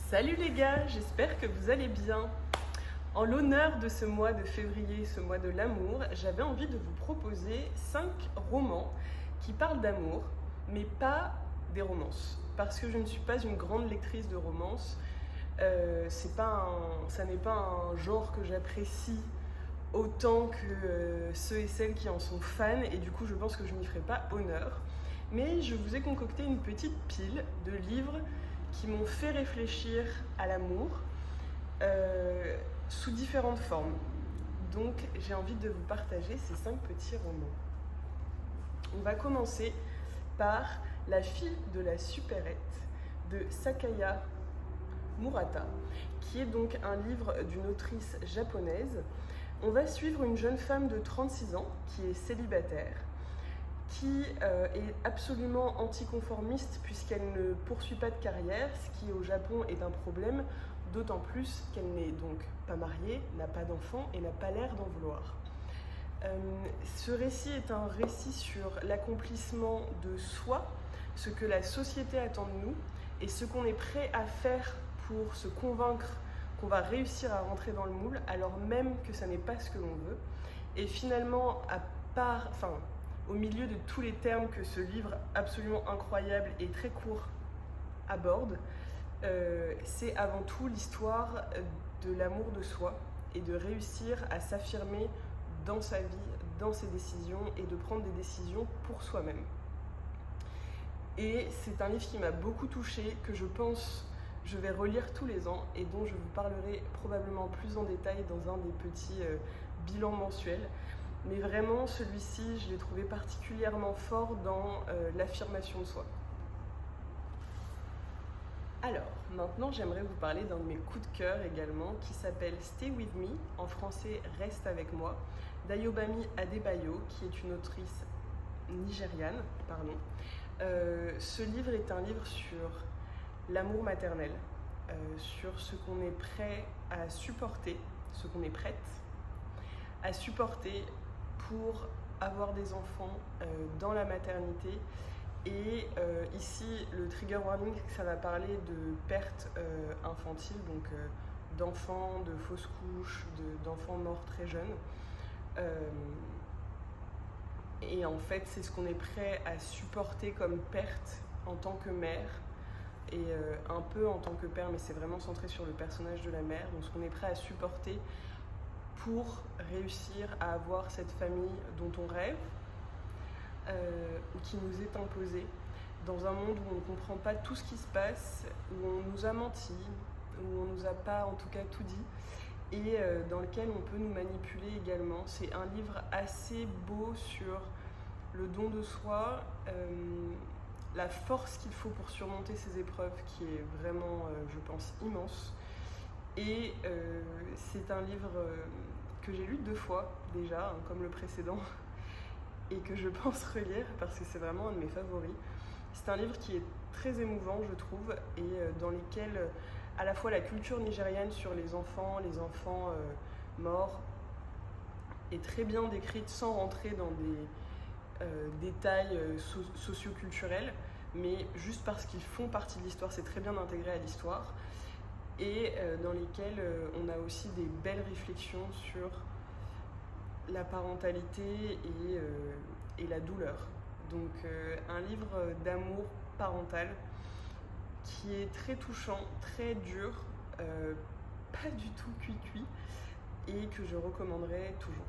Salut les gars, j'espère que vous allez bien. En l'honneur de ce mois de février, ce mois de l'amour, j'avais envie de vous proposer 5 romans qui parlent d'amour, mais pas des romances. Parce que je ne suis pas une grande lectrice de romances, ça n'est pas un genre que j'apprécie autant que ceux et celles qui en sont fans, et du coup je pense que je n'y ferai pas honneur. Mais je vous ai concocté une petite pile de livres qui m'ont fait réfléchir à l'amour sous différentes formes. Donc j'ai envie de vous partager ces 5 petits romans. On va commencer par La fille de la supérette de Sakaya Murata, qui est donc un livre d'une autrice japonaise. On va suivre une jeune femme de 36 ans qui est célibataire, qui est absolument anticonformiste puisqu'elle ne poursuit pas de carrière, ce qui au Japon est un problème, d'autant plus qu'elle n'est donc pas mariée, n'a pas d'enfant et n'a pas l'air d'en vouloir. Ce récit est un récit sur l'accomplissement de soi, ce que la société attend de nous et ce qu'on est prêt à faire pour se convaincre qu'on va réussir à rentrer dans le moule alors même que ça n'est pas ce que l'on veut. Et finalement, au milieu de tous les termes que ce livre absolument incroyable et très court aborde, c'est avant tout l'histoire de l'amour de soi et de réussir à s'affirmer dans sa vie, dans ses décisions et de prendre des décisions pour soi-même. Et c'est un livre qui m'a beaucoup touchée, que je pense je vais relire tous les ans et dont je vous parlerai probablement plus en détail dans un des petits bilans mensuels. Mais vraiment, celui-ci, je l'ai trouvé particulièrement fort dans l'affirmation de soi. Alors, maintenant, j'aimerais vous parler d'un de mes coups de cœur également, qui s'appelle Stay With Me, en français Reste avec moi, d'Ayobami Adebayo, qui est une autrice nigériane. Ce livre est un livre sur l'amour maternel, sur ce qu'on est prêt à supporter, ce qu'on est prête à supporter pour avoir des enfants dans la maternité. Et ici, le trigger warning, ça va parler de perte infantile, donc d'enfants, de fausses couches, d'enfants morts très jeunes. Et en fait, c'est ce qu'on est prêt à supporter comme perte en tant que mère et un peu en tant que père, mais c'est vraiment centré sur le personnage de la mère. Donc ce qu'on est prêt à supporter pour réussir à avoir cette famille dont on rêve ou qui nous est imposée, dans un monde où on ne comprend pas tout ce qui se passe, où on nous a menti, où on ne nous a pas en tout cas tout dit, et dans lequel on peut nous manipuler également. C'est un livre assez beau sur le don de soi, la force qu'il faut pour surmonter ces épreuves qui est vraiment, je pense, immense. Et c'est un livre que j'ai lu 2 fois déjà, comme le précédent, et que je pense relire parce que c'est vraiment un de mes favoris. C'est un livre qui est très émouvant, je trouve, et dans lequel à la fois la culture nigériane sur les enfants morts est très bien décrite sans rentrer dans des détails socio-culturels, mais juste parce qu'ils font partie de l'histoire, c'est très bien intégré à l'histoire, et dans lesquels on a aussi des belles réflexions sur la parentalité et la douleur. Donc un livre d'amour parental qui est très touchant, très dur, pas du tout cuit-cuit, et que je recommanderais toujours.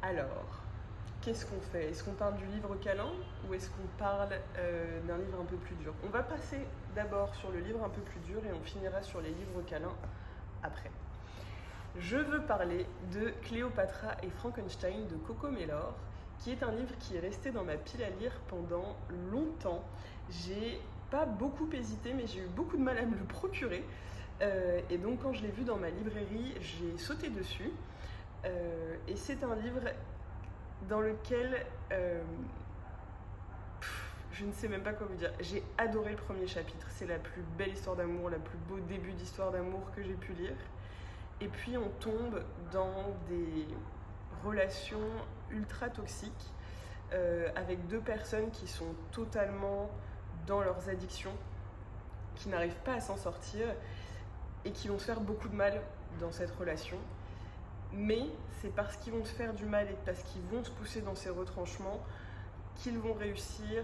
Alors, qu'est-ce qu'on fait? Est-ce qu'on parle du livre câlin ou est-ce qu'on parle d'un livre un peu plus dur? On va passer d'abord sur le livre un peu plus dur et on finira sur les livres câlins après. Je veux parler de Cléopatra et Frankenstein de Coco Mellor, qui est un livre qui est resté dans ma pile à lire pendant longtemps. J'ai pas beaucoup hésité, mais j'ai eu beaucoup de mal à me le procurer. Et donc quand je l'ai vu dans ma librairie, j'ai sauté dessus. Et c'est un livre dans lequel je ne sais même pas quoi vous dire. J'ai adoré le premier chapitre. C'est la plus belle histoire d'amour, la plus beau début d'histoire d'amour que j'ai pu lire. Et puis on tombe dans des relations ultra toxiques avec 2 personnes qui sont totalement dans leurs addictions qui n'arrivent pas à s'en sortir et qui vont se faire beaucoup de mal dans cette relation. Mais c'est parce qu'ils vont se faire du mal et parce qu'ils vont se pousser dans ces retranchements qu'ils vont réussir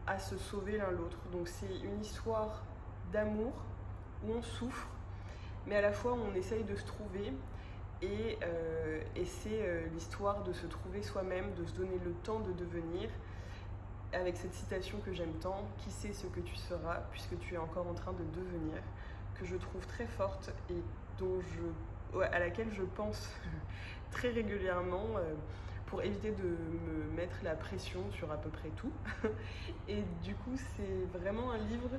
à se sauver l'un l'autre. Donc c'est une histoire d'amour où on souffre, mais à la fois on essaye de se trouver et c'est l'histoire de se trouver soi-même, de se donner le temps de devenir, avec cette citation que j'aime tant, « Qui sait ce que tu seras puisque tu es encore en train de devenir », que je trouve très forte et à laquelle je pense très régulièrement pour éviter de me mettre la pression sur à peu près tout. Et du coup, c'est vraiment un livre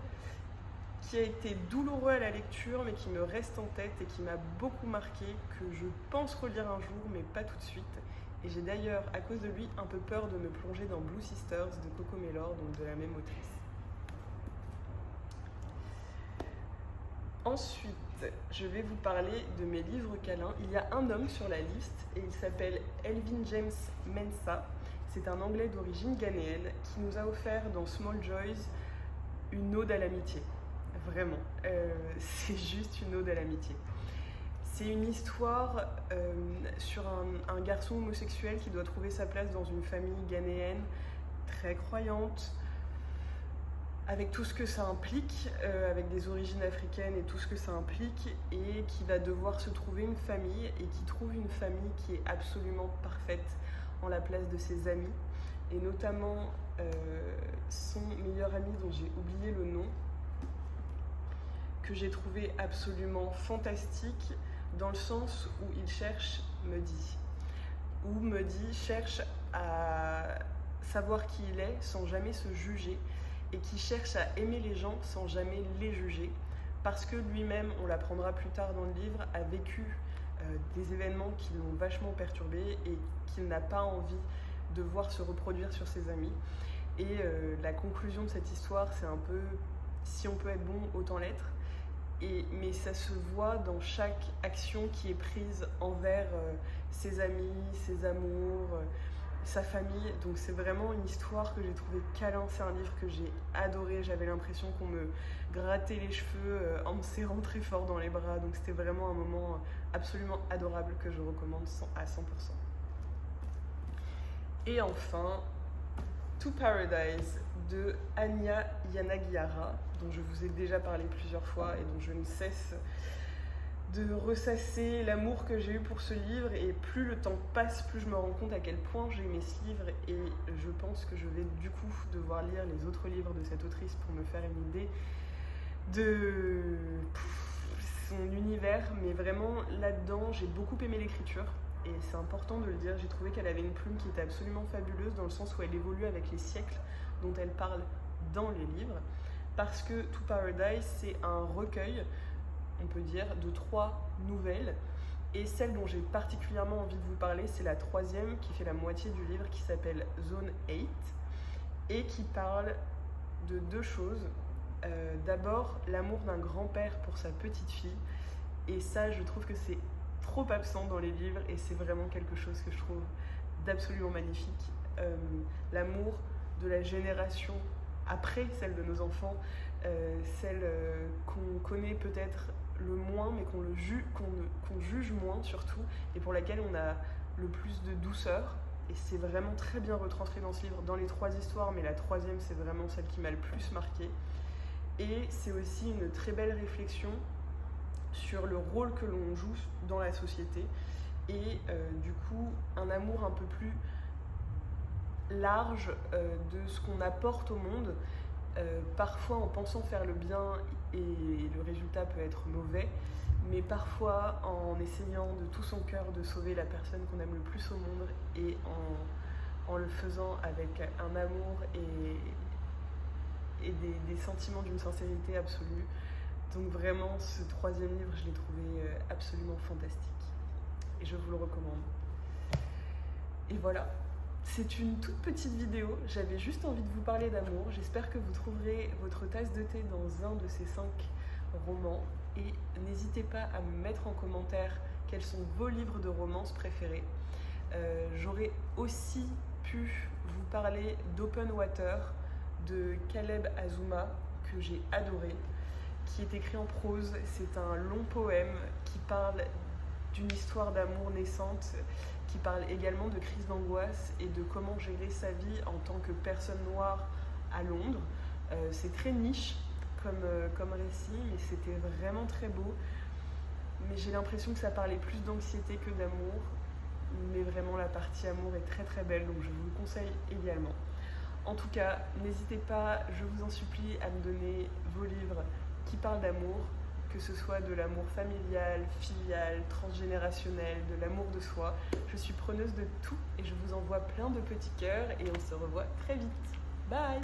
qui a été douloureux à la lecture, mais qui me reste en tête et qui m'a beaucoup marqué, que je pense relire un jour, mais pas tout de suite. Et j'ai d'ailleurs, à cause de lui, un peu peur de me plonger dans Blue Sisters de Coco Mellor, donc de la même autrice. Ensuite, je vais vous parler de mes livres câlins. Il y a un homme sur la liste et il s'appelle Elvin James Mensah. C'est un Anglais d'origine ghanéenne qui nous a offert dans Small Joys une ode à l'amitié. Vraiment, c'est juste une ode à l'amitié. C'est une histoire sur un garçon homosexuel qui doit trouver sa place dans une famille ghanéenne très croyante, avec tout ce que ça implique, avec des origines africaines et tout ce que ça implique, et qui va devoir se trouver une famille, et qui trouve une famille qui est absolument parfaite en la place de ses amis, et notamment son meilleur ami dont j'ai oublié le nom, que j'ai trouvé absolument fantastique, dans le sens où il cherche, cherche à savoir qui il est sans jamais se juger, et qui cherche à aimer les gens sans jamais les juger, parce que lui-même, on l'apprendra plus tard dans le livre, a vécu des événements qui l'ont vachement perturbé et qu'il n'a pas envie de voir se reproduire sur ses amis. Et la conclusion de cette histoire, c'est un peu « si on peut être bon, autant l'être ». Mais ça se voit dans chaque action qui est prise envers ses amis, ses amours, sa famille. Donc c'est vraiment une histoire que j'ai trouvée câlin. C'est un livre que j'ai adoré. J'avais l'impression qu'on me grattait les cheveux en me serrant très fort dans les bras. Donc c'était vraiment un moment absolument adorable que je recommande à 100%. Et enfin, To Paradise de Anya Yanagihara, dont je vous ai déjà parlé plusieurs fois et dont je ne cesse de ressasser l'amour que j'ai eu pour ce livre. Et plus le temps passe, plus je me rends compte à quel point j'ai aimé ce livre, et je pense que je vais du coup devoir lire les autres livres de cette autrice pour me faire une idée de son univers. Mais vraiment, là-dedans, j'ai beaucoup aimé l'écriture. Et c'est important de le dire, j'ai trouvé qu'elle avait une plume qui était absolument fabuleuse, dans le sens où elle évolue avec les siècles dont elle parle dans les livres, parce que To Paradise, c'est un recueil, on peut dire, de 3 nouvelles, et celle dont j'ai particulièrement envie de vous parler, c'est la 3e, qui fait la moitié du livre, qui s'appelle Zone 8, et qui parle de 2 choses. D'abord, l'amour d'un grand-père pour sa petite fille, et ça, je trouve que c'est trop absent dans les livres, et c'est vraiment quelque chose que je trouve d'absolument magnifique. L'amour de la génération après celle de nos enfants, celle qu'on connaît peut-être le moins, mais qu'on juge moins surtout, et pour laquelle on a le plus de douceur. Et c'est vraiment très bien retranscrit dans ce livre, dans les 3 histoires, mais la 3e, c'est vraiment celle qui m'a le plus marquée. Et c'est aussi une très belle réflexion sur le rôle que l'on joue dans la société, et du coup un amour un peu plus large de ce qu'on apporte au monde, parfois en pensant faire le bien, et le résultat peut être mauvais, mais parfois en essayant de tout son cœur de sauver la personne qu'on aime le plus au monde, et en le faisant avec un amour et des sentiments d'une sincérité absolue. Donc vraiment, ce 3e livre, je l'ai trouvé absolument fantastique, et je vous le recommande. Et voilà, c'est une toute petite vidéo, j'avais juste envie de vous parler d'amour. J'espère que vous trouverez votre tasse de thé dans un de ces 5 romans, et n'hésitez pas à me mettre en commentaire quels sont vos livres de romance préférés. J'aurais aussi pu vous parler d'Open Water de Caleb Azuma, que j'ai adoré. qui est écrit en prose. C'est un long poème qui parle d'une histoire d'amour naissante, qui parle également de crise d'angoisse et de comment gérer sa vie en tant que personne noire à Londres. C'est très niche comme récit, mais c'était vraiment très beau. Mais j'ai l'impression que ça parlait plus d'anxiété que d'amour. Mais vraiment, la partie amour est très très belle, donc je vous le conseille également. En tout cas, n'hésitez pas, je vous en supplie, à me donner vos livres qui parlent d'amour, que ce soit de l'amour familial, filial, transgénérationnel, de l'amour de soi. Je suis preneuse de tout et je vous envoie plein de petits cœurs et on se revoit très vite. Bye!